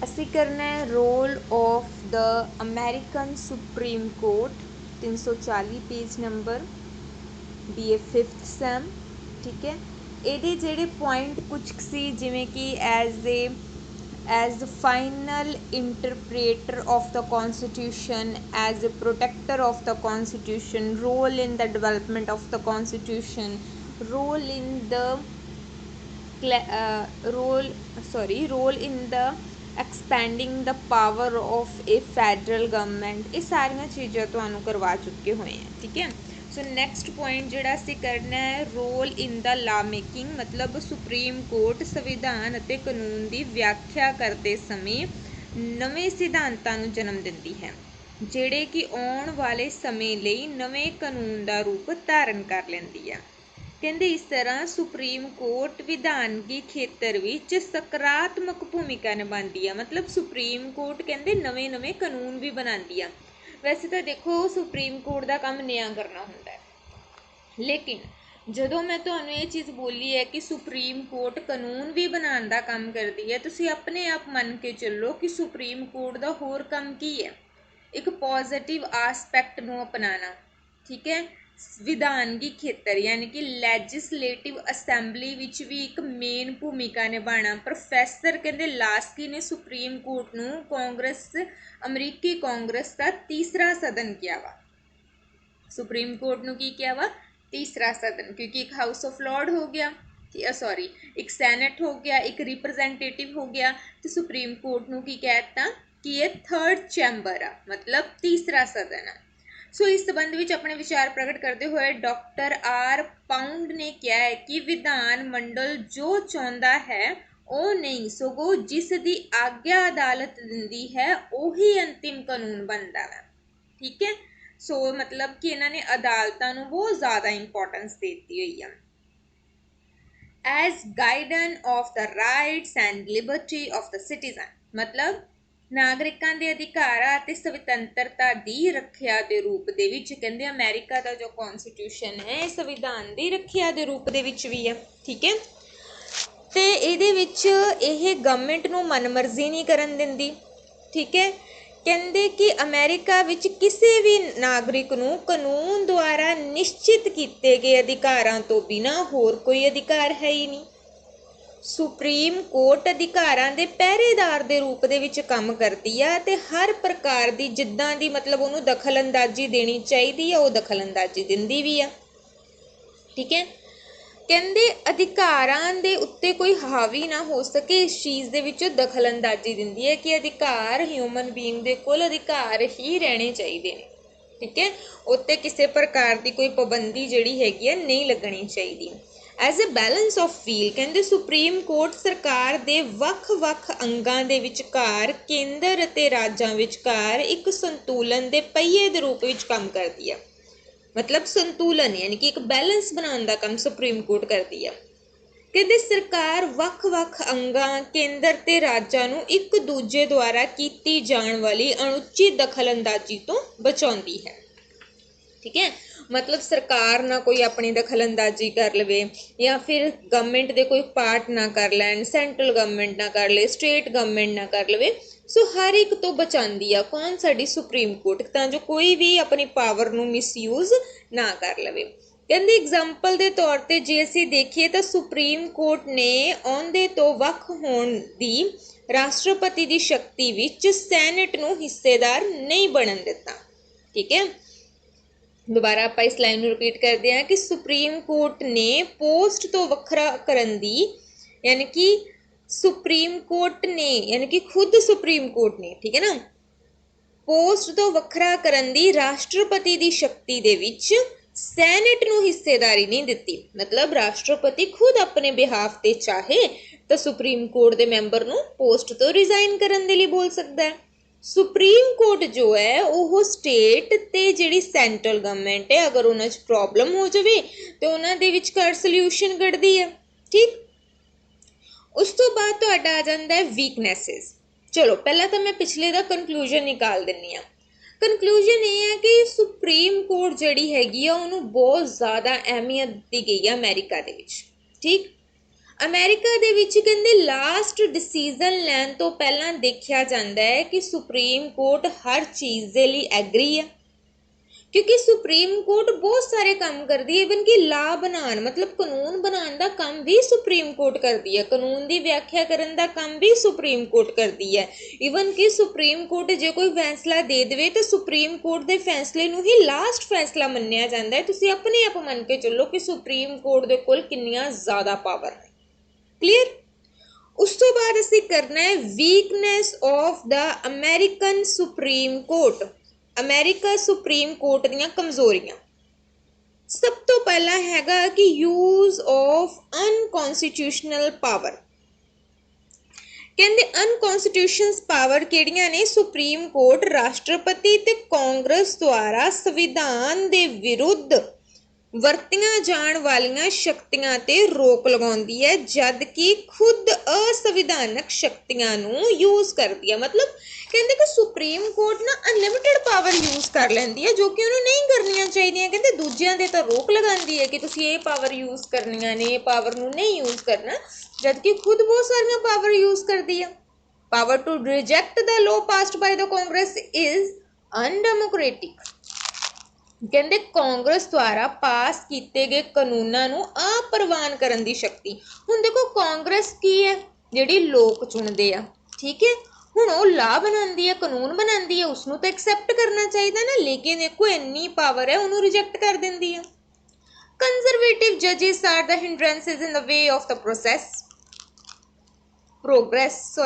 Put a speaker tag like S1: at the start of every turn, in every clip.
S1: ਅਸੀਂ करना है role of the American Supreme Court 340 page number BA 5th सैम। ठीक है, ਇਹਦੇ ਜਿਹੜੇ ਪੁਆਇੰਟ ਕੁਛ ਸੀ ਜਿਵੇਂ ਕਿ as the final interpreter of the constitution, as a protector of the constitution, role in the development of the constitution, role in the role in the expanding the power of a federal government, ਇਹ ਸਾਰੀਆਂ ਚੀਜ਼ਾਂ ਤੁਹਾਨੂੰ ਕਰਵਾ ਚੁੱਕੇ ਹੋਏ हैं। ठीक है, ਸੋ ਨੈਕਸਟ ਪੁਆਇੰਟ ਜਿਹੜਾ ਅਸੀਂ ਕਰਨਾ ਹੈ ਰੋਲ ਇਨ ਦਾ ਲਾ ਮੇਕਿੰਗ, ਮਤਲਬ ਸੁਪਰੀਮ ਕੋਰਟ ਸੰਵਿਧਾਨ ਅਤੇ ਕਾਨੂੰਨ ਦੀ ਵਿਆਖਿਆ ਕਰਦੇ ਸਮੇਂ ਨਵੇਂ ਸਿਧਾਂਤਾਂ ਨੂੰ ਜਨਮ ਦਿੰਦੀ ਹੈ ਜਿਹੜੇ ਕਿ ਆਉਣ ਵਾਲੇ ਸਮੇਂ ਲਈ ਨਵੇਂ ਕਾਨੂੰਨ ਦਾ ਰੂਪ ਧਾਰਨ ਕਰ ਲੈਂਦੀ ਹੈ। ਕਹਿੰਦੇ ਇਸ ਤਰ੍ਹਾਂ ਸੁਪਰੀਮ ਕੋਰਟ ਵਿਧਾਨਗੀ ਖੇਤਰ ਵਿੱਚ ਸਕਾਰਾਤਮਕ ਭੂਮਿਕਾ ਨਿਭਾਉਂਦੀ ਆ, ਮਤਲਬ ਸੁਪਰੀਮ ਕੋਰਟ ਕਹਿੰਦੇ ਨਵੇਂ ਨਵੇਂ ਕਾਨੂੰਨ ਵੀ ਬਣਾਉਂਦੀ ਆ। ਵੈਸੇ ਤਾਂ ਦੇਖੋ ਸੁਪਰੀਮ ਕੋਰਟ ਦਾ ਕੰਮ ਨਿਆਂ ਕਰਨਾ ਹੁੰਦਾ ਹੈ, ਲੇਕਿਨ ਜਦੋਂ ਮੈਂ ਤੁਹਾਨੂੰ ਇਹ ਚੀਜ਼ ਬੋਲੀ ਹੈ ਕਿ ਸੁਪਰੀਮ ਕੋਰਟ ਕਾਨੂੰਨ ਵੀ ਬਣਾਉਣ ਦਾ ਕੰਮ ਕਰਦੀ ਹੈ, ਤੁਸੀਂ ਆਪਣੇ ਆਪ ਮੰਨ ਕੇ ਚੱਲੋ ਕਿ ਸੁਪਰੀਮ ਕੋਰਟ ਦਾ ਹੋਰ ਕੰਮ ਕੀ ਹੈ, ਇੱਕ ਪੋਜ਼ਿਟਿਵ ਆਸਪੈਕਟ ਨੂੰ ਅਪਣਾਉਣਾ। ਠੀਕ ਹੈ, ਵਿਧਾਨਗੀ ਖੇਤਰ ਯਾਨੀ ਕਿ ਲੈਜਿਸਲੇਟਿਵ ਅਸੈਂਬਲੀ ਵਿੱਚ ਵੀ ਇੱਕ ਮੇਨ ਭੂਮਿਕਾ ਨਿਭਾਉਣਾ। ਪ੍ਰੋਫੈਸਰ ਕਹਿੰਦੇ ਲਾਸਕੀ ਨੇ ਸੁਪਰੀਮ ਕੋਰਟ ਨੂੰ ਅਮਰੀਕੀ ਕਾਂਗਰਸ ਦਾ ਤੀਸਰਾ ਸਦਨ ਕਿਹਾ ਵਾ। ਸੁਪਰੀਮ ਕੋਰਟ ਨੂੰ ਕੀ ਕਿਹਾ ਵਾ? ਤੀਸਰਾ ਸਦਨ, ਕਿਉਂਕਿ ਇੱਕ ਹਾਊਸ ਆਫ ਲॉर्ड ਹੋ ਗਿਆ, ਇੱਕ ਸੈਨੇਟ ਹੋ ਗਿਆ, ਇੱਕ ਰਿਪਰੈਜ਼ੈਂਟੇਟਿਵ ਹੋ ਗਿਆ, ਤੇ ਸੁਪਰੀਮ ਕੋਰਟ ਨੂੰ ਕੀ ਕਹਿ ਦਿੱਤਾ ਕਿ ਇਹ ਥਰਡ ਚੈਂਬਰ ਆ, ਮਤਲਬ ਤੀਸਰਾ ਸਦਨ ਆ। ਸੋ ਇਸ ਸੰਬੰਧ ਵਿੱਚ ਆਪਣੇ ਵਿਚਾਰ ਪ੍ਰਗਟ ਕਰਦੇ ਹੋਏ ਡਾਕਟਰ ਆਰ ਪਾਉਂਡ ਨੇ ਕਿਹਾ ਹੈ ਕਿ ਵਿਧਾਨ ਮੰਡਲ ਜੋ ਚਾਹੁੰਦਾ ਹੈ ਉਹ ਨਹੀਂ, ਸਗੋਂ ਜਿਸ ਦੀ ਆਗਿਆ ਅਦਾਲਤ ਦਿੰਦੀ ਹੈ ਉਹੀ ਅੰਤਿਮ ਕਾਨੂੰਨ ਬਣਦਾ ਹੈ। ਠੀਕ ਹੈ, ਸੋ ਮਤਲਬ ਕਿ ਇਹਨਾਂ ਨੇ ਅਦਾਲਤਾਂ ਨੂੰ ਬਹੁਤ ਜ਼ਿਆਦਾ ਇੰਪੋਰਟੈਂਸ ਦੇ ਦਿੱਤੀ ਹੋਈ ਆ। As guardian of the rights and liberty of the citizen, ਮਤਲਬ ਨਾਗਰਿਕਾਂ ਦੇ ਅਧਿਕਾਰਾਂ ਅਤੇ ਸੁਤੰਤਰਤਾ ਦੀ ਰੱਖਿਆ ਦੇ ਰੂਪ ਦੇ ਵਿੱਚ। ਕਹਿੰਦੇ ਅਮਰੀਕਾ ਦਾ ਜੋ ਕਨਸਟੀਟਿਊਸ਼ਨ ਹੈ ਇਹ ਸੰਵਿਧਾਨ ਦੀ ਰੱਖਿਆ ਦੇ ਰੂਪ ਦੇ ਵਿੱਚ ਵੀ ਹੈ। ਠੀਕ ਹੈ, ਤੇ ਇਹਦੇ ਵਿੱਚ ਇਹ ਗਵਰਨਮੈਂਟ ਨੂੰ ਮਨਮਰਜ਼ੀ ਨਹੀਂ ਕਰਨ ਦਿੰਦੀ। ਠੀਕ ਹੈ, ਕਹਿੰਦੇ ਕਿ ਅਮਰੀਕਾ ਵਿੱਚ ਕਿਸੇ ਵੀ ਨਾਗਰਿਕ ਨੂੰ ਕਾਨੂੰਨ ਦੁਆਰਾ ਨਿਸ਼ਚਿਤ ਕੀਤੇ ਗਏ ਅਧਿਕਾਰਾਂ ਤੋਂ ਬਿਨਾਂ ਹੋਰ ਕੋਈ ਅਧਿਕਾਰ ਹੈ ਹੀ ਨਹੀਂ। ਸੁਪਰੀਮ ਕੋਰਟ ਅਧਿਕਾਰਾਂ ਦੇ ਪਹਿਰੇਦਾਰ ਦੇ ਰੂਪ ਦੇ ਵਿੱਚ ਕੰਮ ਕਰਦੀ ਆ ਤੇ ਹਰ ਪ੍ਰਕਾਰ ਦੀ ਜਿੱਦਾਂ ਦੀ ਮਤਲਬ ਉਹਨੂੰ ਦਖਲਅੰਦਾਜ਼ੀ ਦੇਣੀ ਚਾਹੀਦੀ ਆ ਉਹ ਦਖਲਅੰਦਾਜ਼ੀ ਦਿੰਦੀ ਵੀ ਆ। ਠੀਕ ਹੈ, ਕਹਿੰਦੇ ਅਧਿਕਾਰਾਂ ਦੇ ਉੱਤੇ ਕੋਈ ਹਾਵੀ ਨਾ ਹੋ ਸਕੇ ਇਸ ਚੀਜ਼ ਦੇ ਵਿੱਚ ਦਖਲਅੰਦਾਜ਼ੀ ਦਿੰਦੀ ਹੈ ਕਿ ਅਧਿਕਾਰ ਹਿਊਮਨ ਬੀਇੰਗ ਦੇ ਕੋਲ ਅਧਿਕਾਰ ਹੀ ਰਹਿਣੇ ਚਾਹੀਦੇ ਨੇ। ਠੀਕ ਹੈ, ਉੱਤੇ ਕਿਸੇ ਪ੍ਰਕਾਰ ਦੀ ਕੋਈ ਪਾਬੰਦੀ ਜਿਹੜੀ ਹੈਗੀ ਆ ਨਹੀਂ ਲੱਗਣੀ ਚਾਹੀਦੀ। As a balance of wheel, ਕਹਿੰਦੇ ਸੁਪਰੀਮ ਕੋਰਟ ਸਰਕਾਰ ਦੇ ਵੱਖ-ਵੱਖ ਅੰਗਾਂ ਦੇ ਵਿਚਕਾਰ ਕੇਂਦਰ ਅਤੇ ਰਾਜਾਂ ਵਿਚਕਾਰ ਇੱਕ ਸੰਤੁਲਨ ਦੇ ਪਹੀਏ ਦੇ ਰੂਪ ਵਿੱਚ ਕੰਮ ਕਰਦੀ ਆ। ਮਤਲਬ ਸੰਤੁਲਨ ਯਾਨੀ ਕਿ ਇੱਕ ਬੈਲੈਂਸ ਬਣਾਉਣ ਦਾ ਕੰਮ ਸੁਪਰੀਮ ਕੋਰਟ ਕਰਦੀ ਆ। ਕਹਿੰਦੇ ਸਰਕਾਰ ਵੱਖ-ਵੱਖ ਅੰਗਾਂ, ਕੇਂਦਰ ਤੇ ਰਾਜਾਂ ਨੂੰ ਇੱਕ ਦੂਜੇ ਦੁਆਰਾ ਕੀਤੀ ਜਾਣ ਵਾਲੀ ਅਣਉਚਿਤ ਦਖਲਅੰਦਾਜ਼ੀ ਤੋਂ ਬਚਾਉਂਦੀ ਹੈ। ਠੀਕ ਹੈ, ਮਤਲਬ ਸਰਕਾਰ ਨਾ ਕੋਈ ਆਪਣੀ ਦਖਲਅੰਦਾਜ਼ੀ ਕਰ ਲਵੇ ਜਾਂ ਫਿਰ ਗਵਰਨਮੈਂਟ ਦੇ ਕੋਈ ਪਾਰਟ ਨਾ ਕਰ ਲੈਣ, ਸੈਂਟਰਲ ਗਵਰਨਮੈਂਟ ਨਾ ਕਰ ਲਵੇ, ਸਟੇਟ ਗਵਰਨਮੈਂਟ ਨਾ ਕਰ ਲਵੇ। ਸੋ ਹਰ ਇੱਕ ਤੋਂ ਬਚਾਉਂਦੀ ਆ ਕੌਣ? ਸਾਡੀ ਸੁਪਰੀਮ ਕੋਰਟ, ਤਾਂ ਜੋ ਕੋਈ ਵੀ ਆਪਣੀ ਪਾਵਰ ਨੂੰ ਮਿਸਯੂਜ਼ ਨਾ ਕਰ ਲਵੇ। ਕਹਿੰਦੇ ਐਗਜ਼ਾਮਪਲ ਦੇ ਤੌਰ ਤੇ ਜੇ ਅਸੀਂ ਦੇਖੀਏ ਤਾਂ ਸੁਪਰੀਮ ਕੋਰਟ ਨੇ ਅਹੁਦੇ ਤੋਂ ਵੱਖ ਹੋਣ ਦੀ ਰਾਸ਼ਟਰਪਤੀ ਦੀ ਸ਼ਕਤੀ ਵਿੱਚ ਸੈਨੇਟ ਨੂੰ ਹਿੱਸੇਦਾਰ ਨਹੀਂ ਬਣਨ ਦਿੱਤਾ। ਠੀਕ ਹੈ, ਦੁਬਾਰਾ ਆਪਾਂ ਇਸ ਲਾਈਨ ਨੂੰ ਰਿਪੀਟ ਕਰਦੇ ਹਾਂ ਕਿ ਸੁਪਰੀਮ ਕੋਰਟ ਨੇ ਪੋਸਟ ਤੋਂ ਵੱਖਰਾ ਕਰਨ ਦੀ ਯਾਨੀ ਕਿ ਸੁਪਰੀਮ ਕੋਰਟ ਨੇ ਯਾਨੀ ਕਿ ਖੁਦ ਸੁਪਰੀਮ ਕੋਰਟ ਨੇ, ਠੀਕ ਹੈ ਨਾ, ਪੋਸਟ ਤੋਂ ਵੱਖਰਾ ਕਰਨ ਦੀ ਰਾਸ਼ਟਰਪਤੀ ਦੀ ਸ਼ਕਤੀ ਦੇ ਵਿੱਚ ਸੈਨੇਟ ਨੂੰ ਹਿੱਸੇਦਾਰੀ ਨਹੀਂ ਦਿੱਤੀ। ਮਤਲਬ ਰਾਸ਼ਟਰਪਤੀ ਖੁਦ ਆਪਣੇ ਬਿਹਾਫ ਤੇ ਚਾਹੇ ਤਾਂ ਸੁਪਰੀਮ ਕੋਰਟ ਦੇ ਮੈਂਬਰ ਨੂੰ ਪੋਸਟ ਤੋਂ ਰਿਜ਼ਾਈਨ ਕਰਨ ਦੇ ਲਈ ਬੋਲ ਸਕਦਾ ਹੈ। ਸੁਪਰੀਮ ਕੋਰਟ ਜੋ ਹੈ ਉਹ ਸਟੇਟ ਤੇ ਜਿਹੜੀ ਸੈਂਟਰਲ ਗਵਰਨਮੈਂਟ ਹੈ ਅਗਰ ਉਹਨਾਂ 'ਚ ਪ੍ਰੋਬਲਮ ਹੋ ਜਾਵੇ ਤੇ ਉਹਨਾਂ ਦੇ ਵਿਚਕਾਰ ਸੋਲਿਊਸ਼ਨ ਕੱਢਦੀ ਹੈ। ਠੀਕ, ਉਸ ਤੋਂ ਬਾਅਦ ਤੁਹਾਡਾ ਆ ਜਾਂਦਾ ਹੈ ਵੀਕਨੈਸਿਸ। ਚਲੋ ਪਹਿਲਾਂ ਤਾਂ ਮੈਂ ਪਿਛਲੇ ਦਾ ਕਨਕਲੂਜਨ ਨਿਕਾਲ ਦਿੰਦੀ ਹਾਂ। ਕਨਕਲੂਜਨ ਇਹ ਹੈ ਕਿ ਸੁਪਰੀਮ ਕੋਰਟ ਜਿਹੜੀ ਹੈਗੀ ਆ ਉਹਨੂੰ ਬਹੁਤ ਜ਼ਿਆਦਾ ਅਹਿਮੀਅਤ ਦਿੱਤੀ ਗਈ ਆ ਅਮਰੀਕਾ ਦੇ ਵਿੱਚ। ਠੀਕ, ਅਮਰੀਕਾ ਦੇ ਵਿੱਚ ਕਹਿੰਦੇ ਲਾਸਟ ਡਿਸੀਜ਼ਨ ਲੈਣ ਤੋਂ ਪਹਿਲਾਂ ਦੇਖਿਆ ਜਾਂਦਾ ਹੈ ਕਿ ਸੁਪਰੀਮ ਕੋਰਟ ਹਰ ਚੀਜ਼ ਦੇ ਲਈ ਐਗਰੀ ਹੈ, ਕਿਉਂਕਿ ਸੁਪਰੀਮ ਕੋਰਟ ਬਹੁਤ ਸਾਰੇ ਕੰਮ ਕਰਦੀ ਹੈ। ਇਵਨ ਕਿ ਲਾ ਬਣਾਉਣ ਮਤਲਬ ਕਾਨੂੰਨ ਬਣਾਉਣ ਦਾ ਕੰਮ ਵੀ ਸੁਪਰੀਮ ਕੋਰਟ ਕਰਦੀ ਹੈ, ਕਾਨੂੰਨ ਦੀ ਵਿਆਖਿਆ ਕਰਨ ਦਾ ਕੰਮ ਵੀ ਸੁਪਰੀਮ ਕੋਰਟ ਕਰਦੀ ਹੈ। ਇਵਨ ਕਿ ਸੁਪਰੀਮ ਕੋਰਟ ਜੇ ਕੋਈ ਫੈਸਲਾ ਦੇ ਦੇਵੇ ਤਾਂ ਸੁਪਰੀਮ ਕੋਰਟ ਦੇ ਫੈਸਲੇ ਨੂੰ ਹੀ ਲਾਸਟ ਫੈਸਲਾ ਮੰਨਿਆ ਜਾਂਦਾ ਹੈ। ਤੁਸੀਂ ਆਪਣੇ ਆਪ ਮੰਨ ਕੇ ਚੱਲੋ ਕਿ ਸੁਪਰੀਮ ਕੋਰਟ ਦੇ ਕੋਲ ਕਿੰਨੀਆਂ ਜ਼ਿਆਦਾ ਪਾਵਰ ਹੈ। ਕਲੀਅਰ। ਉਸ ਤੋਂ ਬਾਅਦ ਅਸੀਂ ਕਰਨਾ ਹੈ weakness of the American supreme court. America supreme court ਦੀਆਂ ਕਮਜ਼ੋਰੀਆਂ। ਸਭ ਤੋਂ ਪਹਿਲਾਂ ਹੈਗਾ ਕਿ ਯੂਜ਼ ਆਫ ਅਨਕਨਸਟੀਟਿਊਸ਼ਨਲ ਪਾਵਰ। ਕਹਿੰਦੇ ਅਨਕਨਸਟੀਟਿਊਸ਼ਨਲ ਪਾਵਰ ਕਿਹੜੀਆਂ ਨੇ? ਸੁਪਰੀਮ ਕੋਰਟ ਰਾਸ਼ਟਰਪਤੀ ਤੇ ਕਾਂਗਰਸ ਦੁਆਰਾ ਸੰਵਿਧਾਨ ਦੇ ਵਿਰੁੱਧ ਵਰਤੀਆਂ ਜਾਣ ਵਾਲੀਆਂ ਸ਼ਕਤੀਆਂ ਤੇ ਰੋਕ ਲਗਾਉਂਦੀ ਹੈ, ਜਦ ਕਿ ਖੁਦ ਅਸੰਵਿਧਾਨਕ ਸ਼ਕਤੀਆਂ ਨੂੰ ਯੂਜ਼ ਕਰਦੀ ਹੈ। ਮਤਲਬ ਕਹਿੰਦੇ ਕਿ ਸੁਪਰੀਮ ਕੋਰਟ ਨਾ ਅਨਲਿਮਿਟਿਡ ਪਾਵਰ ਯੂਜ਼ ਕਰ ਲੈਂਦੀ ਹੈ ਜੋ ਕਿ ਉਹਨੂੰ ਨਹੀਂ ਕਰਨੀਆਂ ਚਾਹੀਦੀਆਂ। ਕਹਿੰਦੇ ਦੂਜਿਆਂ ਦੇ ਤਾਂ ਰੋਕ ਲਗਾਉਂਦੀ ਹੈ ਕਿ ਤੁਸੀਂ ਇਹ ਪਾਵਰ ਯੂਜ਼ ਕਰਨੀਆਂ ਨੇ, ਇਹ ਪਾਵਰ ਨੂੰ ਨਹੀਂ ਯੂਜ਼ ਕਰਨਾ, ਜਦ ਕਿ ਖੁਦ ਬਹੁਤ ਸਾਰੀਆਂ ਪਾਵਰ ਯੂਜ਼ ਕਰਦੀ ਹੈ। Power to reject the law passed by the Congress is undemocratic. ਕਹਿੰਦੇ ਕਾਂਗਰਸ ਦੁਆਰਾ ਪਾਸ ਕੀਤੇ ਗਏ ਕਾਨੂੰਨਾਂ ਨੂੰ ਅਪ੍ਰਵਾਨ ਕਰਨ ਦੀ ਸ਼ਕਤੀ। ਹੁਣ ਦੇਖੋ ਕਾਂਗਰਸ ਕੀ ਹੈ? ਜਿਹੜੀ ਲੋਕ ਚੁਣਦੇ ਆ, ਠੀਕ ਹੈ। ਹੁਣ ਉਹ ਲਾਅ ਬਣਾਉਂਦੀ ਹੈ, ਕਾਨੂੰਨ ਬਣਾਉਂਦੀ ਹੈ, ਉਸਨੂੰ ਤਾਂ ਐਕਸੈਪਟ ਕਰਨਾ ਚਾਹੀਦਾ ਨਾ, ਲੇਕਿਨ ਦੇਖੋ ਇੰਨੀ ਪਾਵਰ ਹੈ ਉਹਨੂੰ ਰਿਜੈਕਟ ਕਰ ਦਿੰਦੀ ਹੈ। ਕੰਜ਼ਰਵੇਟਿਵ ਜੱਜਿਸ are the hindrances in the way of the progress.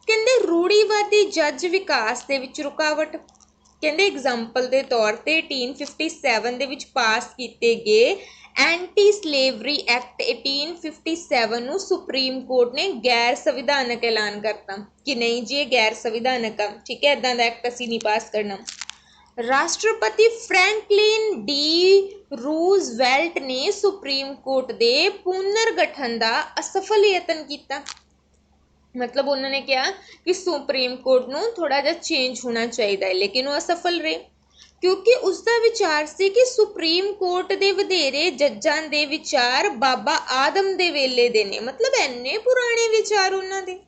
S1: ਕਹਿੰਦੇ ਰੂੜੀਵਾਦੀ ਜੱਜ ਵਿਕਾਸ ਦੇ ਵਿੱਚ ਰੁਕਾਵਟ। ਕਹਿੰਦੇ ਐਗਜ਼ਾਮਪਲ ਦੇ ਤੌਰ ਤੇ 1857 ਦੇ ਵਿੱਚ ਪਾਸ ਕੀਤੇ ਗਏ ਐਂਟੀ ਸਲੇਵਰੀ ਐਕਟ 1857 ਨੂੰ ਸੁਪਰੀਮ ਕੋਰਟ ਨੇ ਗੈਰ ਸੰਵਿਧਾਨਕ ਐਲਾਨ ਕਰਤਾ ਕਿ ਨਹੀਂ ਜੀ ਇਹ ਗੈਰ ਸੰਵਿਧਾਨਕ ਆ, ਠੀਕ ਹੈ, ਇਦਾਂ ਦਾ ਐਕਟ ਅਸੀਂ ਨਹੀਂ ਪਾਸ ਕਰਨਾ। ਰਾਸ਼ਟਰਪਤੀ ਫਰੈਂਕਲਿਨ ਡੀ ਰੂਜ਼ਵੈਲਟ ਨੇ ਸੁਪਰੀਮ ਕੋਰਟ ਦੇ ਪੁਨਰਗਠਨ ਦਾ ਅਸਫਲ ਯਤਨ ਕੀਤਾ। ਮਤਲਬ ਉਹਨਾਂ ਨੇ ਕਿਹਾ ਕਿ ਸੁਪਰੀਮ ਕੋਰਟ ਨੂੰ ਥੋੜਾ ਜਿਹਾ ਚੇਂਜ ਹੋਣਾ ਚਾਹੀਦਾ ਹੈ, ਲੇਕਿਨ ਉਹ ਅਸਫਲ ਰਹੇ ਕਿਉਂਕਿ ਉਸਦਾ ਵਿਚਾਰ ਸੀ ਕਿ ਸੁਪਰੀਮ ਕੋਰਟ ਦੇ ਵਧੇਰੇ ਜੱਜਾਂ ਦੇ ਵਿਚਾਰ ਬਾਬਾ ਆਦਮ ਦੇ ਵੇਲੇ ਦੇ ਨੇ। ਮਤਲਬ ਇੰਨੇ ਪੁਰਾਣੇ ਵਿਚਾਰ ਉਹਨਾਂ ਦੇ,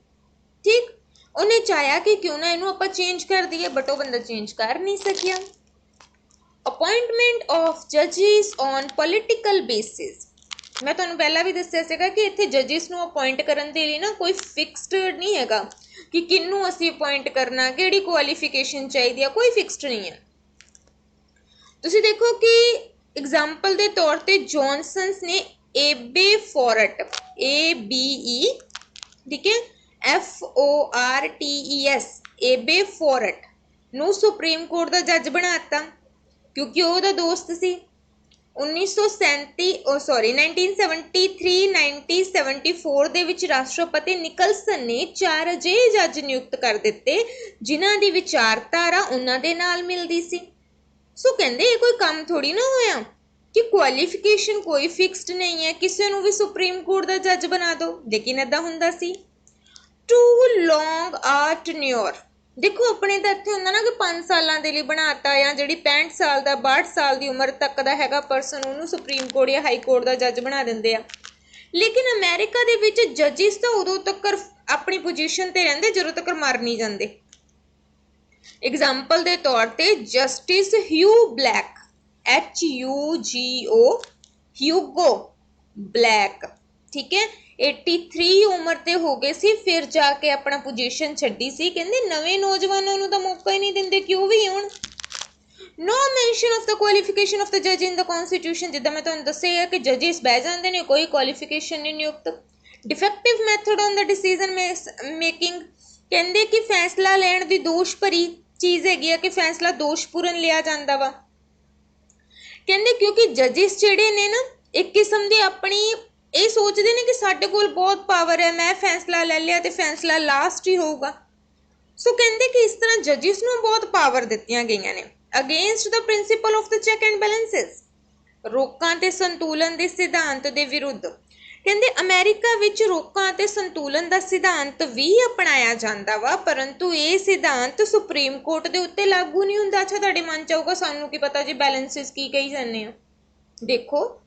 S1: ਠੀਕ। ਉਹਨੇ ਚਾਹਿਆ ਕਿ ਕਿਉਂ ਨਾ ਇਹਨੂੰ ਆਪਾਂ ਚੇਂਜ ਕਰ ਦਈਏ, ਬਟ ਉਹ ਬੰਦਾ ਚੇਂਜ ਕਰ ਨਹੀਂ ਸਕਿਆ। ਅਪਾਇੰਟਮੈਂਟ ਆਫ ਜੱਜਿਸ ਔਨ ਪੋਲੀਟੀਕਲ ਬੇਸਿਸ। ਮੈਂ ਤੁਹਾਨੂੰ ਪਹਿਲਾਂ ਵੀ ਦੱਸਿਆ ਸੀਗਾ ਕਿ ਇੱਥੇ ਜੱਜਿਸ ਨੂੰ ਅਪਾਇੰਟ ਕਰਨ ਦੇ ਲਈ ਨਾ ਕੋਈ ਫਿਕਸਡ ਨਹੀਂ ਹੈਗਾ ਕਿ ਕਿਹਨੂੰ ਅਸੀਂ ਅਪਾਇੰਟ ਕਰਨਾ, ਕਿਹੜੀ ਕੁਆਲੀਫਿਕੇਸ਼ਨ ਚਾਹੀਦੀ ਆ, ਕੋਈ ਫਿਕਸਡ ਨਹੀਂ ਹੈ। ਤੁਸੀਂ ਦੇਖੋ ਕਿ ਐਗਜ਼ਾਮਪਲ ਦੇ ਤੌਰ ਤੇ ਜੌਨਸਨਸ ਨੇ ਏਬੇ ਫੋਰਟ, ABE, ਠੀਕ ਹੈ, FORTES, ਏਬੇ ਫੋਰਟ ਨੂੰ ਸੁਪਰੀਮ ਕੋਰਟ ਦਾ ਜੱਜ ਬਣਾਤਾ ਕਿਉਂਕਿ ਉਹ ਉਹਦਾ ਦੋਸਤ ਸੀ। 1973-1974 ਦੇ ਵਿੱਚ ਰਾਸ਼ਟਰਪਤੀ ਨਿਕਲਸਨ ਨੇ 4 ਅਜਿਹੇ ਜੱਜ ਨਿਯੁਕਤ ਕਰ ਦਿੱਤੇ ਜਿਨ੍ਹਾਂ ਦੀ ਵਿਚਾਰਧਾਰਾ ਉਹਨਾਂ ਦੇ ਨਾਲ ਮਿਲਦੀ ਸੀ। ਸੋ ਕਹਿੰਦੇ ਇਹ ਕੋਈ ਕੰਮ ਥੋੜੀ ਨਾ ਹੋਇਆ ਕਿ ਕੁਆਲੀਫਿਕੇਸ਼ਨ ਕੋਈ ਫਿਕਸਡ ਨਹੀਂ ਹੈ, ਕਿਸੇ ਨੂੰ ਵੀ ਸੁਪਰੀਮ ਕੋਰਟ ਦਾ ਜੱਜ ਬਣਾ ਦਿਓ, ਲੇਕਿਨ ਏਦਾਂ ਹੁੰਦਾ ਸੀ। ਟੂ ਲੌਂਗ ਆ ਟੈਨਿਓਰ। ਦੇਖੋ ਆਪਣੇ ਤਾਂ ਇੱਥੇ ਹੁੰਦਾ ਨਾ ਕਿ 5 ਸਾਲਾਂ ਦੇ ਲਈ ਬਣਾਤਾ, ਜਾਂ ਜਿਹੜੀ 65 ਸਾਲ ਦਾ 62 ਸਾਲ ਦੀ ਉਮਰ ਤੱਕ ਦਾ ਹੈਗਾ ਪਰਸਨ ਉਹਨੂੰ ਸੁਪਰੀਮ ਕੋਰਟ ਜਾਂ ਹਾਈ ਕੋਰਟ ਦਾ ਜੱਜ ਬਣਾ ਦਿੰਦੇ ਆ। ਲੇਕਿਨ ਅਮਰੀਕਾ ਦੇ ਵਿੱਚ ਜੱਜਿਸ ਤਾਂ ਉਦੋਂ ਤੱਕ ਆਪਣੀ ਪੋਜੀਸ਼ਨ ਤੇ ਰਹਿੰਦੇ ਜਦੋਂ ਤੱਕ ਮਰ ਨਹੀਂ ਜਾਂਦੇ। ਐਗਜ਼ਾਮਪਲ ਦੇ ਤੌਰ ਤੇ justice Hugh Black, HUGO, Hugo Black, ਠੀਕ ਹੈ, 83 ਉਮਰ ਤੇ ਹੋ ਗਏ ਸੀ, ਫਿਰ ਜਾ ਕੇ ਆਪਣਾ ਪੋਜੀਸ਼ਨ ਛੱਡੀ ਸੀ। ਕਹਿੰਦੇ ਨਵੇਂ ਨੌਜਵਾਨਾਂ ਨੂੰ ਤਾਂ ਮੌਕਾ ਹੀ ਨਹੀਂ ਦਿੰਦੇ ਕਿ ਉਹ ਵੀ ਹੋਣ। No mention of the qualification of the ਜੱਜ ਇਨ ਦਾ ਕਨਸਟੀਟਿਊਸ਼ਨ। ਜਿੱਦਾਂ ਮੈਂ ਤੁਹਾਨੂੰ ਦੱਸਿਆ ਕਿ ਜੱਜਿਸ ਬਹਿ ਜਾਂਦੇ ਨੇ, ਕੋਈ ਕੁਆਲੀਫਿਕੇਸ਼ਨ ਨਹੀਂ ਨਿਯੁਕਤ। Defective method on the decision making. ਕਹਿੰਦੇ ਕਿ ਫੈਸਲਾ ਲੈਣ ਦੀ ਦੋਸ਼ ਭਰੀ ਚੀਜ਼ ਹੈਗੀ ਆ ਕਿ ਫੈਸਲਾ ਦੋਸ਼ਪੂਰਨ ਲਿਆ ਜਾਂਦਾ ਵਾ। ਕਹਿੰਦੇ ਕਿਉਂਕਿ ਜੱਜਿਸ ਜਿਹੜੇ ਨੇ ਨਾ ਇੱਕ ਕਿਸਮ ਦੀ ਆਪਣੀ ਇਹ ਸੋਚਦੇ ਨੇ ਕਿ ਸਾਡੇ ਕੋਲ ਬਹੁਤ ਪਾਵਰ ਹੈ, ਮੈਂ ਫੈਸਲਾ ਲੈ ਲਿਆ ਤੇ ਫੈਸਲਾ ਲਾਸਟ ਹੀ ਹੋਊਗਾ। ਸੋ ਕਹਿੰਦੇ ਕਿ ਇਸ ਤਰ੍ਹਾਂ ਜੱਜਿਸ ਨੂੰ ਬਹੁਤ ਪਾਵਰ ਦਿੱਤੀਆਂ ਗਈਆਂ ਨੇ। Against the principle of the check and balances, ਰੋਕਾਂ ਤੇ ਸੰਤੁਲਨ ਦੇ ਸਿਧਾਂਤ ਦੇ ਵਿਰੁੱਧ। ਕਹਿੰਦੇ ਅਮਰੀਕਾ ਵਿੱਚ ਰੋਕਾਂ ਅਤੇ ਸੰਤੁਲਨ ਦਾ ਸਿਧਾਂਤ ਵੀ ਅਪਣਾਇਆ ਜਾਂਦਾ ਵਾ, ਪਰੰਤੂ ਇਹ ਸਿਧਾਂਤ ਸੁਪਰੀਮ ਕੋਰਟ ਦੇ ਉੱਤੇ ਲਾਗੂ ਨਹੀਂ ਹੁੰਦਾ। ਅੱਛਾ ਤੁਹਾਡੇ ਮਨ ਚ ਆਊਗਾ ਸਾਨੂੰ ਕੀ ਪਤਾ ਜੀ ਬੈਲੈਂਸਿਸ ਕੀ ਕਹੀ ਜਾਂਦੇ ਆ। ਦੇਖੋ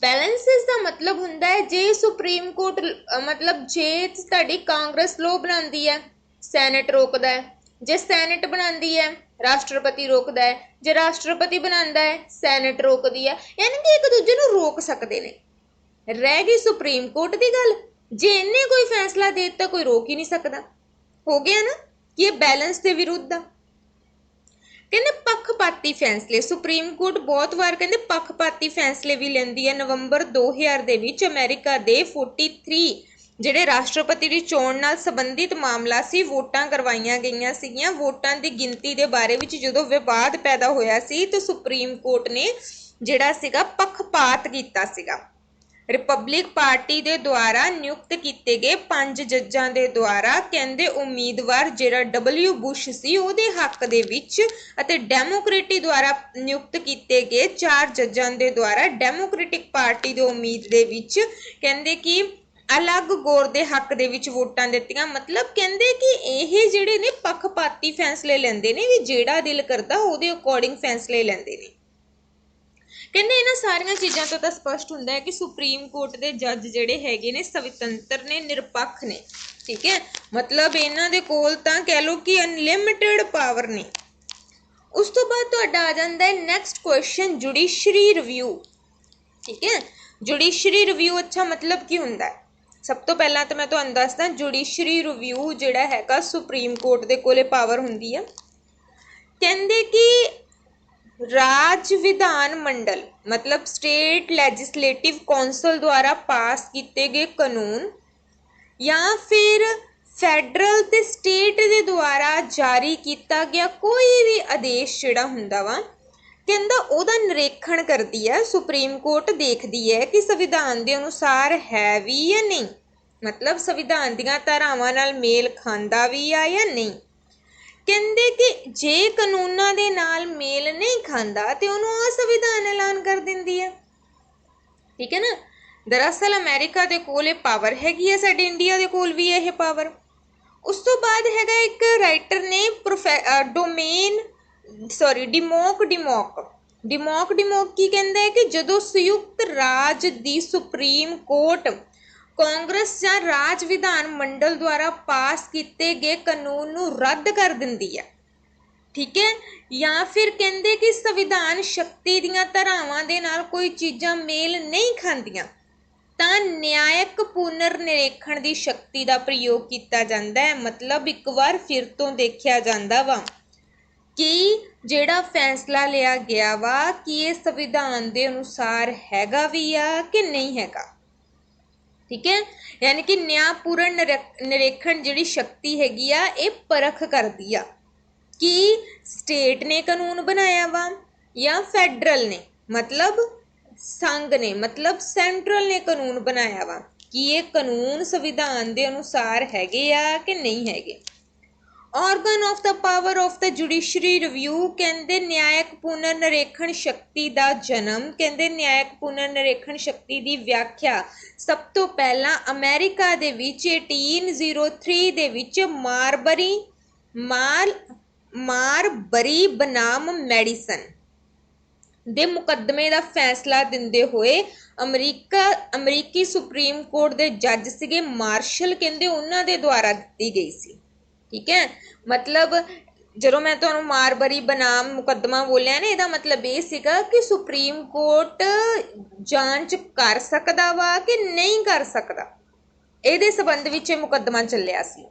S1: बैलेंसिस का मतलब हुंदा है जे सुप्रीम कोर्ट मतलब जे तुहाडी कांग्रेस लो बनाती है सैनेट रोकदा है, जे सैनेट बनाती है राष्ट्रपति रोकदा है, जे राष्ट्रपति बनाता है सैनेट रोकदी है, यानी कि एक दूजे नूं रोक सकते हैं। रह गई सुप्रीम कोर्ट की गल, जे इन्हें कोई फैसला दे दिता कोई रोक ही नहीं सकता। हो गया ना कि ये बैलेंस के विरुद्ध आ। कहते पक्षपाती फैसले, सुप्रीम कोर्ट बहुत बार कहते पक्षपाती फैसले भी लेंदी है। नवंबर 2000 ਦੇ ਵਿੱਚ अमेरिका ਦੇ 43 ਜਿਹੜੇ ਰਾਸ਼ਟਰਪਤੀ ਦੀ ਚੋਣ ਨਾਲ ਸੰਬੰਧਿਤ ਮਾਮਲਾ ਸੀ, ਵੋਟਾਂ ਕਰਵਾਈਆਂ ਗਈਆਂ ਸੀਗੀਆਂ। ਵੋਟਾਂ ਦੀ ਗਿਣਤੀ ਦੇ ਬਾਰੇ ਵਿੱਚ ਜਦੋਂ ਵਿਵਾਦ ਪੈਦਾ ਹੋਇਆ ਸੀ ਤਾਂ ਸੁਪਰੀਮ ਕੋਰਟ ਨੇ ਜਿਹੜਾ ਸੀਗਾ ਪੱਖਪਾਤ ਕੀਤਾ ਸੀਗਾ। ਰਿਪਬਲਿਕ ਪਾਰਟੀ ਦੇ ਦੁਆਰਾ ਨਿਯੁਕਤ ਕੀਤੇ ਗਏ 5 ਜੱਜਾਂ ਦੇ ਦੁਆਰਾ ਕਹਿੰਦੇ ਉਮੀਦਵਾਰ ਜਿਹੜਾ ਡਬਲਯੂ ਬੁਸ਼ ਸੀ ਉਹਦੇ ਹੱਕ ਦੇ ਵਿੱਚ ਅਤੇ ਡੈਮੋਕ੍ਰੇਟੀ ਦੁਆਰਾ ਨਿਯੁਕਤ ਕੀਤੇ ਗਏ 4 ਜੱਜਾਂ ਦੇ ਦੁਆਰਾ ਡੈਮੋਕ੍ਰੈਟਿਕ ਪਾਰਟੀ ਦੇ ਉਮੀਦ ਦੇ ਵਿੱਚ ਕਹਿੰਦੇ ਕਿ ਅਲੱਗ ਗੌਰ ਦੇ ਹੱਕ ਦੇ ਵਿੱਚ ਵੋਟਾਂ ਦਿੱਤੀਆਂ। ਮਤਲਬ ਕਹਿੰਦੇ ਕਿ ਇਹ ਜਿਹੜੇ ਨੇ ਪੱਖਪਾਤੀ ਫੈਸਲੇ ਲੈਂਦੇ ਨੇ, ਵੀ ਜਿਹੜਾ ਦਿਲ ਕਰਦਾ ਉਹਦੇ ਅਕੋਰਡਿੰਗ ਫੈਸਲੇ ਲੈਂਦੇ ਨੇ। ਕਹਿੰਦੇ ਇਹਨਾਂ ਸਾਰੀਆਂ ਚੀਜ਼ਾਂ ਤੋਂ ਤਾਂ ਸਪਸ਼ਟ ਹੁੰਦਾ ਹੈ ਕਿ ਸੁਪਰੀਮ ਕੋਰਟ ਦੇ ਜੱਜ ਜਿਹੜੇ ਹੈਗੇ ਨੇ ਸੁਤੰਤਰ ਨੇ, ਨਿਰਪੱਖ ਨੇ। ਠੀਕ ਹੈ, ਮਤਲਬ ਇਹਨਾਂ ਦੇ ਕੋਲ ਤਾਂ ਕਹਿ ਲਓ ਕਿ ਅਨਲਿਮਿਟਿਡ ਪਾਵਰ ਨੇ। ਉਸ ਤੋਂ ਬਾਅਦ ਤੁਹਾਡਾ ਆ ਜਾਂਦਾ ਹੈ ਨੈਕਸਟ ਕੁਐਸਚਨ, ਜੁਡੀਸ਼ਰੀ ਰਿਵਿਊ। ਠੀਕ ਹੈ, ਜੁਡੀਸ਼ਰੀ ਰਿਵਿਊ ਅੱਛਾ ਮਤਲਬ ਕੀ ਹੁੰਦਾ ਹੈ? ਸਭ ਤੋਂ ਪਹਿਲਾਂ ਤਾਂ ਮੈਂ ਤੁਹਾਨੂੰ ਦੱਸਦਾ ਜੁਡੀਸ਼ਰੀ ਰਿਵਿਊ ਜਿਹੜਾ ਹੈਗਾ ਸੁਪਰੀਮ ਕੋਰਟ ਦੇ ਕੋਲੇ ਪਾਵਰ ਹੁੰਦੀ ਹੈ। ਕਹਿੰਦੇ ਕਿ ਰਾਜ ਵਿਧਾਨ ਮੰਡਲ मतलब स्टेट लैजिस्लेटिव कौंसल द्वारा पास किए गए कानून या फिर फैडरल ते स्टेट के द्वारा जारी किया गया कोई भी आदेश जिहड़ा हुंदा वा कहंदा ओहदा निरीक्षण करती है सुप्रीम कोर्ट। देखती है कि संविधान के अनुसार है भी या नहीं, मतलब संविधान दीयां धारावां नाल मेल खांदा भी आ या नहीं। कहते कि जे कानूनों के नाल मेल नहीं खाता तो उन्होंने असंविधान ऐलान कर देंदी है। ठीक है ना, दरअसल अमेरिका के कोल पावर हैगी है, साडे इंडिया के कोल भी यह पावर। उस तो बाद हैगा एक राइटर ने डिमोक की कहता है कि जदों संयुक्त राज की सुप्रीम कोर्ट कांग्रेस या राज विधान मंडल द्वारा पास किए गए कानून नूं रद्द कर दिंदी है। ठीक है, या फिर कहते कि संविधान शक्ति दीयां धारावां दे नाल कोई चीज़ां मेल नहीं खांदियां तां न्यायिक पुनर्निरीक्षण की शक्ति का प्रयोग किया जाता है। मतलब एक बार फिर तो देखा जाता वा कि जिहड़ा फैसला लिया गया वा कि ये संविधान के अनुसार हैगा भी आ कि नहीं हैगा। ठीक है, यानी कि न्यायपूर्ण निरीक्षण जिहड़ी शक्ति हैगी आ ये परख करदी आ कि स्टेट ने कानून बनाया वा या फैडरल ने मतलब संघ ने मतलब सेंट्रल ने कानून बनाया वा कि ये कानून संविधान के अनुसार हैगे आ कि नहीं हैगे। Organ of the power of the judiciary review कहते न्यायिक पुनर्निरीक्षण शक्ति का जन्म कहते न्यायिक पुनर्निरीक्षण शक्ति की व्याख्या सब तो पहला अमेरिका दे विच 1803 दे विच मारबरी बनाम मेडिसन दे मुकदमे का फैसला दिंदे हुए अमरीकी सुप्रीम कोर्ट के जज सीगे मार्शल कहते उन्हां दे द्वारा दी गई सी। ठीक है, मतलब जो मैं तुहानूं मारबरी बनाम मुकदमा बोलिया ना इहदा मतलब ये सीगा कि सुप्रीम कोर्ट जांच कर सकदा वा कि नहीं कर सकदा, इहदे संबंध विच मुकदमा चलिया सी।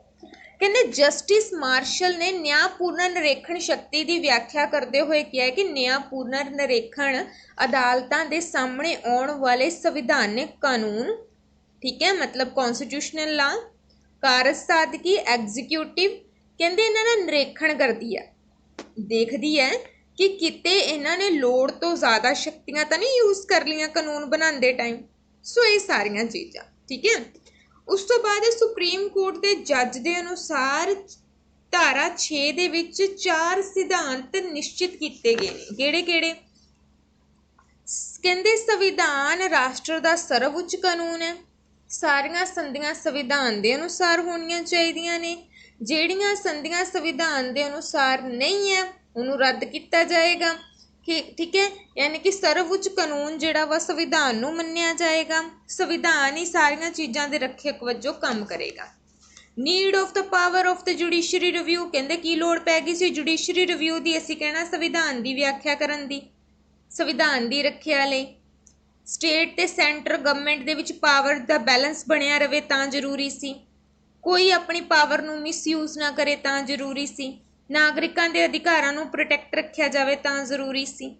S1: कहते जस्टिस मार्शल ने न्यायपूर्ण निरीक्षण शक्ति की व्याख्या करते हुए किया है कि न्यायपूर्ण निरीक्षण अदालतां दे सामने आने वाले संविधानिक कानून, ठीक है, मतलब कॉन्स्टिट्यूशनल लॉ, कारजसादगी एग्जीक्यूटिव कहते इन्हां दा निरीक्षण करती है, देखती है कि किते इन्हां ने लोड़ तो ज़्यादा शक्तियां तो नहीं यूज़ कर लिया कानून बनाते टाइम। सो ये सारियां चीज़ां। ठीक है, उस तो बाद सुप्रीम कोर्ट के जज के अनुसार धारा 6 दे विच 4 सिद्धांत निश्चित किए गए हैं। किहड़े-किहड़े? कहते संविधान राष्ट्र का सर्वउच्च कानून है, सारियां संधियां संविधान के अनुसार होनियां चाहिदियां ने, जिहड़ियां संधियां संविधान के अनुसार नहीं है उन्होंने रद्द किया जाएगा। ठीक है, यानी कि सर्वउच्च कानून ਜਿਹੜਾ ਵਾ ਸੰਵਿਧਾਨ ਨੂੰ ਮੰਨਿਆ ਜਾਏਗਾ। ਸੰਵਿਧਾਨ ਹੀ ਸਾਰੀਆਂ ਚੀਜ਼ਾਂ ਦੇ ਰੱਖਿਅਕ ਵਜੋਂ ਕੰਮ ਕਰੇਗਾ। Need of the power of the judiciary review, ਕਹਿੰਦੇ ਕੀ ਲੋੜ ਪੈ ਗਈ ਸੀ ਜੁਡੀਸ਼ਰੀ ਰਿਵਿਊ ਦੀ? ਅਸੀਂ ਕਹਿਣਾ ਸੰਵਿਧਾਨ ਦੀ ਵਿਆਖਿਆ ਕਰਨ ਦੀ, ਸੰਵਿਧਾਨ ਦੀ ਰੱਖਿਆ ਲਈ। ਸਟੇਟ ਤੇ ਸੈਂਟਰ ਗਵਰਨਮੈਂਟ ਦੇ ਵਿੱਚ ਪਾਵਰ ਦਾ ਬੈਲੈਂਸ ਬਣਿਆ ਰਵੇ ਤਾਂ ਜ਼ਰੂਰੀ ਸੀ। ਕੋਈ ਆਪਣੀ ਪਾਵਰ ਨੂੰ ਮਿਸਯੂਜ਼ ਨਾ ਕਰੇ ਤਾਂ ਜ਼ਰੂਰੀ ਸੀ। ਨਾਗਰਿਕਾਂ ਦੇ ਅਧਿਕਾਰਾਂ ਨੂੰ ਪ੍ਰੋਟੈਕਟ ਰੱਖਿਆ ਜਾਵੇ ਤਾਂ ਜ਼ਰੂਰੀ ਸੀ।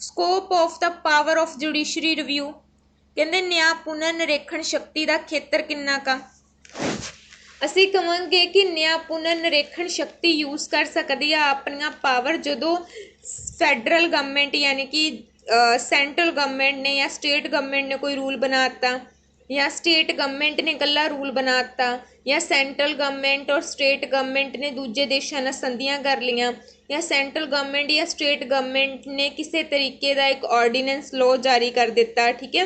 S1: Scope of the power of judiciary review, ਕਹਿੰਦੇ ਨਿਆਂ ਪੁਨਰ ਨਿਰੀਖਣ ਸ਼ਕਤੀ ਦਾ ਖੇਤਰ ਕਿੰਨਾ ਕਾ? ਅਸੀਂ ਕਹਾਂਗੇ ਕਿ ਨਿਆਂ ਪੁਨਰ ਨਿਰੀਖਣ ਸ਼ਕਤੀ ਯੂਜ਼ ਕਰ ਸਕਦੀ ਆ ਆਪਣੀਆਂ ਪਾਵਰ ਜਦੋਂ ਫੈਡਰਲ ਗਵਰਨਮੈਂਟ ਯਾਨੀ ਕਿ ਸੈਂਟਰਲ ਗਵਰਨਮੈਂਟ ਨੇ ਜਾਂ ਸਟੇਟ ਗਵਰਨਮੈਂਟ ਨੇ ਕੋਈ ਰੂਲ ਬਣਾ ਦਿੱਤਾ, ਜਾਂ ਸਟੇਟ ਗਵਰਨਮੈਂਟ ਨੇ ਇਕੱਲਾ ਰੂਲ ਬਣਾ ਦਿੱਤਾ, ਜਾਂ ਸੈਂਟਰਲ ਗਵਰਨਮੈਂਟ ਔਰ ਸਟੇਟ ਗਵਰਨਮੈਂਟ ਨੇ ਦੂਜੇ ਦੇਸ਼ਾਂ ਨਾਲ ਸੰਧੀਆਂ ਕਰ ਲਈਆਂ, ਜਾਂ ਸੈਂਟਰਲ ਗਵਰਨਮੈਂਟ ਜਾਂ ਸਟੇਟ ਗਵਰਨਮੈਂਟ ਨੇ ਕਿਸੇ ਤਰੀਕੇ ਦਾ ਇੱਕ ਆਰਡੀਨੈਂਸ ਲਾਅ ਜਾਰੀ ਕਰ ਦਿੱਤਾ। ਠੀਕ ਹੈ,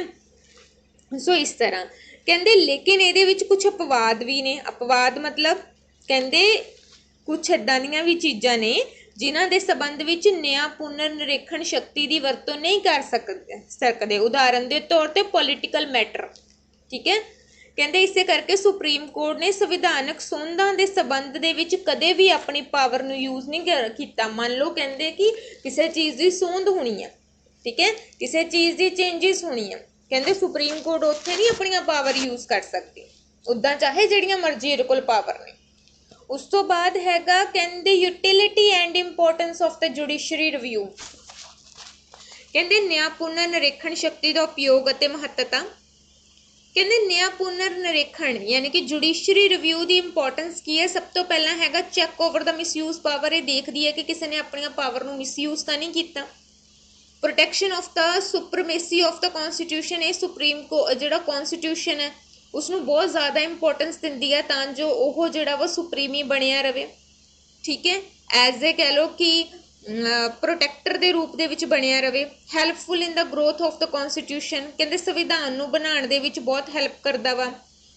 S1: ਸੋ ਇਸ ਤਰ੍ਹਾਂ ਕਹਿੰਦੇ ਲੇਕਿਨ ਇਹਦੇ ਵਿੱਚ ਕੁਛ ਅਪਵਾਦ ਵੀ ਨੇ। ਅਪਵਾਦ ਮਤਲਬ ਕਹਿੰਦੇ ਕੁਛ ਇੱਦਾਂ ਦੀਆਂ ਵੀ ਚੀਜ਼ਾਂ ਨੇ ਜਿਨ੍ਹਾਂ ਦੇ ਸੰਬੰਧ ਵਿੱਚ ਨਿਆਂ ਪੁਨਰ ਨਿਰੀਖਣ ਸ਼ਕਤੀ ਦੀ ਵਰਤੋਂ ਨਹੀਂ ਕਰ ਸਕਦੇ। ਉਦਾਹਰਨ ਦੇ ਤੌਰ ਤੇ ਪੋਲੀਟੀਕਲ ਮੈਟਰ। ਠੀਕ ਹੈ, ਕਹਿੰਦੇ ਇਸੇ ਕਰਕੇ ਸੁਪਰੀਮ ਕੋਰਟ ਨੇ ਸੰਵਿਧਾਨਕ ਸੋਧਾਂ ਦੇ ਸੰਬੰਧ ਦੇ ਵਿੱਚ ਕਦੇ ਵੀ ਆਪਣੀ ਪਾਵਰ ਨੂੰ ਯੂਜ਼ ਨਹੀਂ ਕੀਤਾ। ਮੰਨ ਲਓ ਕਹਿੰਦੇ ਕਿ ਕਿਸੇ ਚੀਜ਼ ਦੀ ਸੋਧ ਹੋਣੀ ਹੈ, ਠੀਕ ਹੈ, ਕਿਸੇ ਚੀਜ਼ ਦੀ ਚੇਂਜਿਸ ਹੋਣੀ ਹੈ, ਕਹਿੰਦੇ ਸੁਪਰੀਮ ਕੋਰਟ ਉੱਥੇ ਨਹੀਂ ਆਪਣੀਆਂ ਪਾਵਰ ਯੂਜ਼ ਕਰ ਸਕਦੀ, ਉੱਦਾਂ ਚਾਹੇ ਜਿਹੜੀਆਂ ਮਰਜ਼ੀ ਇਹਦੇ ਕੋਲ ਪਾਵਰ ਨੇ। ਉਸ ਤੋਂ ਬਾਅਦ ਹੈਗਾ ਕਹਿੰਦੇ utility and importance of the judiciary review, ਕਹਿੰਦੇ ਨਿਆਂ ਪੁਨਰ ਨਿਰੀਖਣ ਸ਼ਕਤੀ ਦਾ ਉਪਯੋਗ ਅਤੇ ਮਹੱਤਤਾ। ਕਹਿੰਦੇ ਨਿਆਂ ਪੁਨਰ ਨਿਰੀਖਣ ਯਾਨੀ ਕਿ ਜੁਡੀਸ਼ਰੀ ਰਿਵਿਊ ਦੀ ਇੰਪੋਰਟੈਂਸ ਕੀ ਹੈ? ਸਭ ਤੋਂ ਪਹਿਲਾਂ ਹੈਗਾ ਚੈੱਕ ਓਵਰ ਦਾ ਮਿਸਯੂਜ਼ ਪਾਵਰ। ਇਹ ਦੇਖਦੀ ਹੈ ਕਿ ਕਿਸੇ ਨੇ ਆਪਣੀਆਂ ਪਾਵਰ ਨੂੰ ਮਿਸਯੂਜ਼ ਤਾਂ ਨਹੀਂ ਕੀਤਾ। Protection of the ਸੁਪਰਮੇਸੀ of the ਕੌਨਸਟੀਟਿਊਸ਼ਨ, ਇਹ ਸੁਪਰੀਮ ਜਿਹੜਾ ਕੌਨਸਟੀਟਿਊਸ਼ਨ ਹੈ ਉਸਨੂੰ ਬਹੁਤ ਜ਼ਿਆਦਾ ਇੰਪੋਰਟੈਂਸ ਦਿੰਦੀ ਹੈ ਤਾਂ ਜੋ ਉਹ ਜਿਹੜਾ ਵਾ ਸੁਪਰੀਮ ਹੀ ਬਣਿਆ ਰਵੇ। ਠੀਕ ਹੈ, ਐਜ਼ ਏ ਕਹਿ ਲਓ ਕਿ ਪ੍ਰੋਟੈਕਟਰ ਦੇ ਰੂਪ ਦੇ ਵਿੱਚ ਬਣਿਆ ਰਵੇ। Helpful in the growth of the constitution, ਕਹਿੰਦੇ ਸੰਵਿਧਾਨ ਨੂੰ ਬਣਾਉਣ ਦੇ ਵਿੱਚ ਬਹੁਤ ਹੈਲਪ ਕਰਦਾ ਵਾ।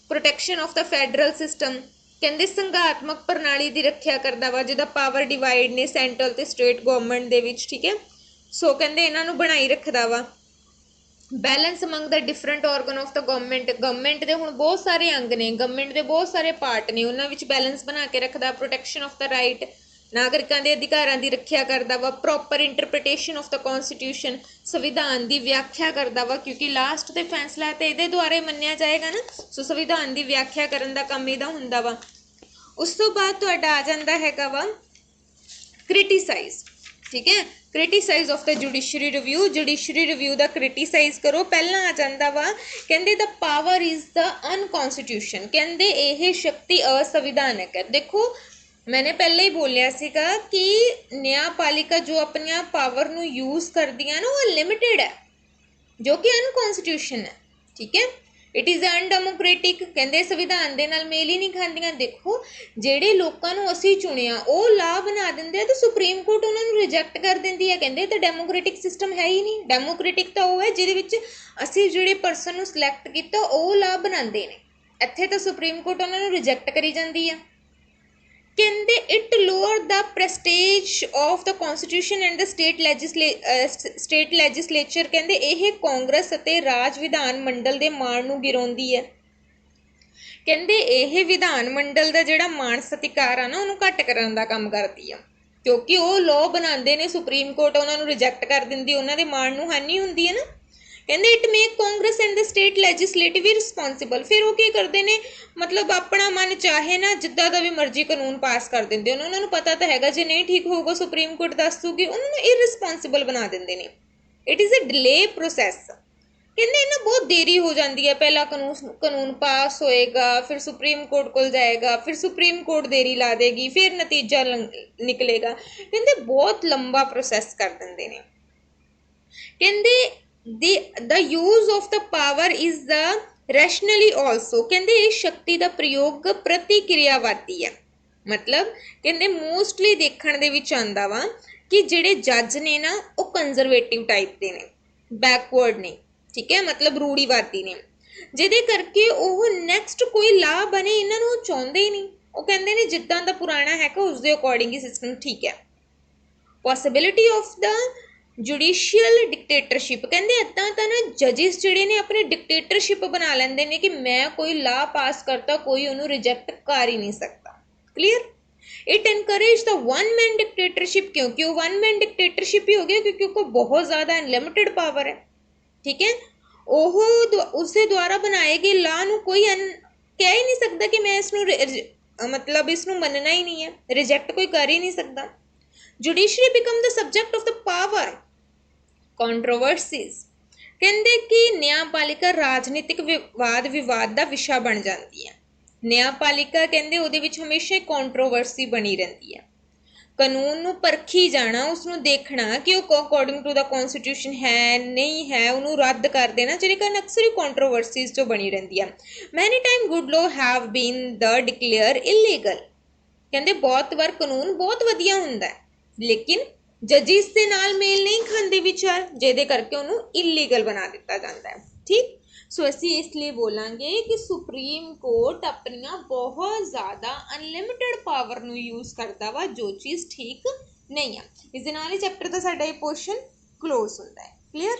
S1: Protection of the federal system, ਕਹਿੰਦੇ ਸੰਘਾਤਮਕ ਪ੍ਰਣਾਲੀ ਦੀ ਰੱਖਿਆ ਕਰਦਾ ਵਾ ਜਿਹਦਾ ਪਾਵਰ ਡਿਵਾਈਡ ਨੇ ਸੈਂਟਰਲ ਤੇ ਸਟੇਟ ਗਵਰਨਮੈਂਟ ਦੇ ਵਿੱਚ। ਠੀਕ ਹੈ, ਸੋ ਕਹਿੰਦੇ ਇਹਨਾਂ ਨੂੰ ਬਣਾਈ ਰੱਖਦਾ ਵਾ। Balance among the different organ of the government ਦੇ ਹੁਣ ਬਹੁਤ ਸਾਰੇ ਅੰਗ ਨੇ, ਗਵਰਨਮੈਂਟ ਦੇ ਬਹੁਤ ਸਾਰੇ ਪਾਰਟ ਨੇ, ਉਹਨਾਂ ਵਿੱਚ ਬੈਲੈਂਸ ਬਣਾ ਕੇ ਰੱਖਦਾ। ਪ੍ਰੋਟੈਕਸ਼ਨ ਆਫ ਦਾ ਰਾਈਟ, ਨਾਗਰਿਕਾਂ ਦੇ ਅਧਿਕਾਰਾਂ ਦੀ ਰੱਖਿਆ ਕਰਦਾ ਵਾ। ਪ੍ਰੋਪਰ ਇੰਟਰਪ੍ਰੀਟੇਸ਼ਨ ਆਫ ਦਾ ਕੌਨਸਟੀਟਿਊਸ਼ਨ, ਸੰਵਿਧਾਨ ਦੀ ਵਿਆਖਿਆ ਕਰਦਾ ਵਾ ਕਿਉਂਕਿ ਲਾਸਟ ਤੇ ਫੈਸਲਾ ਤੇ ਇਹਦੇ ਦੁਆਰਾ ਮੰਨਿਆ ਜਾਏਗਾ ਨਾ, ਸੋ ਸੰਵਿਧਾਨ ਦੀ ਵਿਆਖਿਆ ਕਰਨ ਦਾ ਕੰਮ ਇਹਦਾ ਹੁੰਦਾ ਵਾ। ਉਸ ਤੋਂ ਬਾਅਦ ਤੁਹਾਡਾ ਆ ਜਾਂਦਾ ਹੈਗਾ ਵਾ ਕ੍ਰਿਟੀਸਾਈਜ਼। ਠੀਕ ਹੈ, criticise of the judiciary review, judiciary review the criticise ਕਰੋ। ਪਹਿਲਾਂ ਆ ਜਾਂਦਾ ਵਾ ਕਹਿੰਦੇ ਦਾ ਪਾਵਰ ਇਜ਼ ਦਾ ਅਨਕੌਨਸਟੀਟਿਊਸ਼ਨ, ਕਹਿੰਦੇ ਇਹ ਸ਼ਕਤੀ ਅਸੰਵਿਧਾਨਕ ਹੈ। ਦੇਖੋ मैंने पहले ही बोलिया सीगा कि न्यायपालिका जो अपनी पावर ਨੂੰ यूज़ करदियां ना वो लिमिटेड है जो कि अनकॉन्स्टिट्यूशन है। ठीक है, इट इज़ अनडेमोक्रेटिक, ਕਹਿੰਦੇ ਸੰਵਿਧਾਨ ਦੇ ਨਾਲ ਮੇਲ ਹੀ ਨਹੀਂ ਖਾਂਦੀਆਂ। ਦੇਖੋ ਜਿਹੜੇ ਲੋਕਾਂ ਨੂੰ ਅਸੀਂ ਚੁਣਿਆ ਉਹ ਲਾ ਬਣਾ ਦਿੰਦੇ ਆ ਤੇ ਸੁਪਰੀਮ ਕੋਰਟ ਉਹਨਾਂ ਨੂੰ ਰਿਜੈਕਟ ਕਰ ਦਿੰਦੀ ਹੈ। ਕਹਿੰਦੇ ਤਾਂ ਡੈਮੋਕ੍ਰੈਟਿਕ ਸਿਸਟਮ ਹੈ ਹੀ ਨਹੀਂ। ਡੈਮੋਕ੍ਰੈਟਿਕ ਤਾਂ ਉਹ ਹੈ ਜਿਹਦੇ ਵਿੱਚ ਅਸੀਂ ਜਿਹੜੇ ਪਰਸਨ ਨੂੰ ਸਿਲੈਕਟ ਕੀਤਾ ਉਹ ਲਾ ਬਣਾਉਂਦੇ ਨੇ। ਇੱਥੇ ਤਾਂ ਸੁਪਰੀਮ ਕੋਰਟ ਉਹਨਾਂ ਨੂੰ ਰਿਜੈਕਟ ਕਰੀ ਜਾਂਦੀ ਆ। ਕਹਿੰਦੇ it lower the prestige of the constitution and the state legislature, ਕਹਿੰਦੇ ਇਹ ਕਾਂਗਰਸ ਅਤੇ ਰਾਜ ਵਿਧਾਨ ਮੰਡਲ ਦੇ ਮਾਣ ਨੂੰ ਗਿਰਾਉਂਦੀ ਹੈ। ਕਹਿੰਦੇ ਇਹ ਵਿਧਾਨ ਮੰਡਲ ਦਾ ਜਿਹੜਾ ਮਾਣ ਸਤਿਕਾਰ ਆ ਨਾ ਉਹਨੂੰ ਘੱਟ ਕਰਨ ਦਾ ਕੰਮ ਕਰਦੀ ਆ ਕਿਉਂਕਿ ਉਹ ਲਾਅ ਬਣਾਉਂਦੇ ਨੇ, ਸੁਪਰੀਮ ਕੋਰਟ ਉਹਨਾਂ ਨੂੰ ਰਿਜੈਕਟ ਕਰ ਦਿੰਦੀ, ਉਹਨਾਂ ਦੇ ਮਾਣ ਨੂੰ ਹਾਨੀ ਹੁੰਦੀ ਹੈ ਨਾ। ਕਹਿੰਦੇ it make Congress and the state legislative ਵੀ ਰਿਸਪੌਂਸਿਬਲ। ਫਿਰ ਉਹ ਕੀ ਕਰਦੇ ਨੇ, ਮਤਲਬ ਆਪਣਾ ਮਨ ਚਾਹੇ ਨਾ ਜਿੱਦਾਂ ਦਾ ਵੀ ਮਰਜ਼ੀ ਕਾਨੂੰਨ ਪਾਸ ਕਰ ਦਿੰਦੇ ਨੇ। ਉਹਨਾਂ ਨੂੰ ਪਤਾ ਤਾਂ ਹੈਗਾ ਜੇ ਨਹੀਂ ਠੀਕ ਹੋਊਗਾ ਸੁਪਰੀਮ ਕੋਰਟ ਦੱਸ ਦੂਗੀ, ਉਹਨਾਂ ਨੂੰ ਇਰਰਿਸਪੌਂਸਿਬਲ ਬਣਾ ਦਿੰਦੇ ਨੇ। It is a delay process, ਕਹਿੰਦੇ ਨਾ ਬਹੁਤ ਦੇਰੀ ਹੋ ਜਾਂਦੀ ਹੈ। ਪਹਿਲਾਂ ਕਾਨੂੰਨ ਪਾਸ ਹੋਏਗਾ, ਫਿਰ ਸੁਪਰੀਮ ਕੋਰਟ ਕੋਲ ਜਾਏਗਾ, ਫਿਰ ਸੁਪਰੀਮ ਕੋਰਟ ਦੇਰੀ ਲਾ ਦੇਗੀ, ਫਿਰ ਨਤੀਜਾ ਨਿਕਲੇਗਾ। ਕਹਿੰਦੇ ਬਹੁਤ ਲੰਬਾ ਪ੍ਰੋਸੈਸ ਕਰ ਦਿੰਦੇ ਨੇ। ਕਹਿੰਦੇ the use of the power is the rationally also, ਕਹਿੰਦੇ ਇਹ ਸ਼ਕਤੀ ਦਾ ਪ੍ਰਯੋਗ ਪ੍ਰਤੀਕਿਰਿਆਵਾਦੀ ਹੈ। ਮਤਲਬ ਕਹਿੰਦੇ ਮੋਸਟਲੀ ਦੇਖਣ ਦੇ ਵਿੱਚ ਆਉਂਦਾ ਵਾ ਕਿ ਜਿਹੜੇ ਜੱਜ ਨੇ ਨਾ ਉਹ ਕੰਜ਼ਰਵੇਟਿਵ ਟਾਈਪ ਦੇ ਨੇ, ਬੈਕਵਰਡ ਨੇ। ਠੀਕ ਹੈ, ਮਤਲਬ ਰੂੜੀਵਾਦੀ ਨੇ, ਜਿਹਦੇ ਕਰਕੇ ਉਹ ਨੈਕਸਟ ਕੋਈ ਲਾ ਬਣੇ ਇਹਨਾਂ ਨੂੰ ਉਹ ਚਾਹੁੰਦੇ ਹੀ ਨਹੀਂ। ਉਹ ਕਹਿੰਦੇ ਨੇ ਜਿੱਦਾਂ ਦਾ ਪੁਰਾਣਾ ਹੈਗਾ ਉਸ ਦੇ ਅਕੋਰਡਿੰਗ ਹੀ ਸਿਸਟਮ ਠੀਕ ਹੈ। Possibility of the judicial dictatorship ਕਹਿੰਦੇ ਇੱਦਾਂ ਤਾਂ ਨਾ ਜਜਿਸ ਜਿਹੜੇ ਨੇ ਆਪਣੇ ਡਿਕਟੇਟਰਸ਼ਿਪ ਬਣਾ ਲੈਂਦੇ ਨੇ ਕਿ ਮੈਂ ਕੋਈ ਲਾ ਪਾਸ ਕਰਤਾ ਕੋਈ ਉਹਨੂੰ ਰਿਜੈਕਟ ਕਰ ਹੀ ਨਹੀਂ ਸਕਦਾ। Clear. It encourage the one man dictatorship, ਕਿਉਂਕਿ ਉਹ ਵਨ ਮੈਨ ਡਿਕਟੇਟਰਸ਼ਿਪ ਹੀ ਹੋ ਗਿਆ ਕਿਉਂਕਿ ਉਹ ਬਹੁਤ ਜ਼ਿਆਦਾ ਅਨਲਿਮਿਟਿਡ ਪਾਵਰ ਹੈ। ਠੀਕ ਹੈ। ਉਹ ਉਸਦੇ ਦੁਆਰਾ ਬਣਾਏ ਗਏ ਲਾ ਨੂੰ ਕੋਈ ਕਹਿ ਹੀ ਨਹੀਂ ਸਕਦਾ ਕਿ ਮੈਂ ਇਸ ਨੂੰ ਮਤਲਬ ਇਸ ਨੂੰ ਮੰਨਣਾ ਹੀ ਨਹੀਂ ਹੈ, ਰਿਜੈਕਟ ਕੋਈ ਕਰ ਹੀ ਨਹੀਂ ਸਕਦਾ। Judiciary become the subject of the power controversies, ਕਹਿੰਦੇ ਕਿ ਨਿਆਂਪਾਲਿਕਾ ਰਾਜਨੀਤਿਕ ਵਿਵਾਦ ਦਾ ਵਿਸ਼ਾ ਬਣ ਜਾਂਦੀ ਹੈ। ਨਿਆਂਪਾਲਿਕਾ ਕਹਿੰਦੇ ਉਹਦੇ ਵਿੱਚ ਹਮੇਸ਼ਾ ਕੰਟਰੋਵਰਸੀ ਬਣੀ ਰਹਿੰਦੀ ਹੈ। ਕਾਨੂੰਨ ਨੂੰ ਪਰਖੀ ਜਾਣਾ, ਉਸਨੂੰ ਦੇਖਣਾ ਕਿ ਉਹ ਅਕੋਰਡਿੰਗ ਟੂ ਦਾ ਕਨਸਟੀਟਿਊਸ਼ਨ ਹੈ ਨਹੀਂ ਹੈ, ਉਹਨੂੰ ਰੱਦ ਕਰ ਦੇਣਾ, ਜਿਹਦੇ ਕਾਰਨ ਅਕਸਰ ਹੀ ਕੰਟਰੋਵਰਸੀਜ਼ ਜੋ ਬਣੀ ਰਹਿੰਦੀ ਹੈ। ਮੈਨੀ time good law have been the declare illegal, ਕਹਿੰਦੇ ਬਹੁਤ ਵਾਰ ਕਾਨੂੰਨ ਬਹੁਤ ਵਧੀਆ ਹੁੰਦਾ ਹੈ ਲੇਕਿਨ ਜਜਿਸ ਦੇ ਨਾਲ ਮੇਲ ਨਹੀਂ ਖਾਂਦੇ ਵਿਚਾਰ, ਜਿਹਦੇ ਕਰਕੇ ਉਹਨੂੰ ਇਲੀਗਲ ਬਣਾ ਦਿੱਤਾ ਜਾਂਦਾ ਹੈ। ਠੀਕ। ਸੋ ਅਸੀਂ ਇਸ ਲਈ ਬੋਲਾਂਗੇ ਕਿ ਸੁਪਰੀਮ ਕੋਰਟ ਆਪਣੀਆਂ ਬਹੁਤ ਜ਼ਿਆਦਾ ਅਨਲਿਮਿਟਿਡ ਪਾਵਰ ਨੂੰ ਯੂਜ਼ ਕਰਦਾ ਵਾ, ਜੋ ਚੀਜ਼ ਠੀਕ ਨਹੀਂ ਆ। ਇਸ ਦੇ ਨਾਲ ਹੀ ਚੈਪਟਰ ਦਾ ਸਾਡਾ ਇਹ ਪੋਰਸ਼ਨ ਕਲੋਜ਼ ਹੁੰਦਾ ਹੈ। ਕਲੀਅਰ।